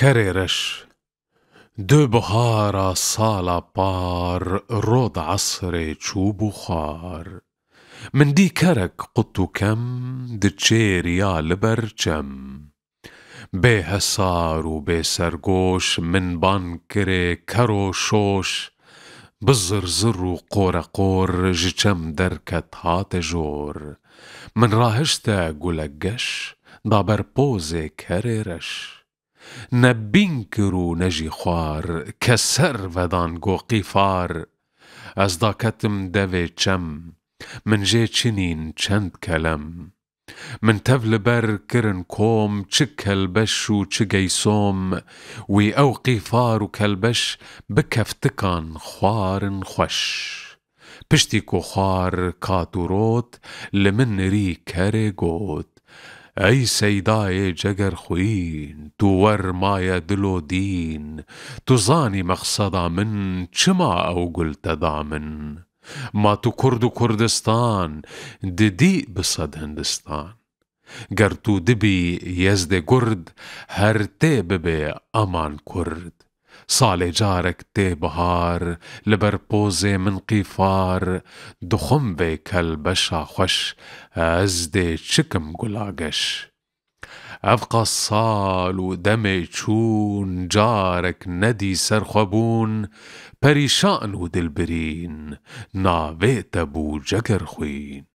كررش دو بهارا صالا بار رود عصري تشو بخار من دي كرك قطو كم دتشير يا لبرجم بي هسار وبي سرقوش من بانكري كرو شوش بالزرزر وقورا قور ججم دركت هات جور من راهشتا قولقش دابر بوزي كررش نبینکرو نجی خوار کسر ودان گو قیفار از دا کتم دوی چم من جه چنین چند کلم من تفل بر کرن کوم چه کلبش و چه گیسوم وی او قیفار و کلبش بکفتکان خوارن خوش پشتی کو خوار کاتو روت لمن ری کره گوت ای سیدای جگر خوین تو ور مای دلو دین تو زانی مقصدا من چما او قلت دامن ما تو کرد و کردستان ددی بصد هندستان گر تو دبی یزد گرد هر تی ببی امان کرد سال جارك تي بهار لبر بوزي من قيفار دخم بي كالبشا خوش ازدي چكم قلاقش ابقى الصال ودمي چون جارك ندي سرخبون پريشان ودلبرين ناويت ابو جگر خوين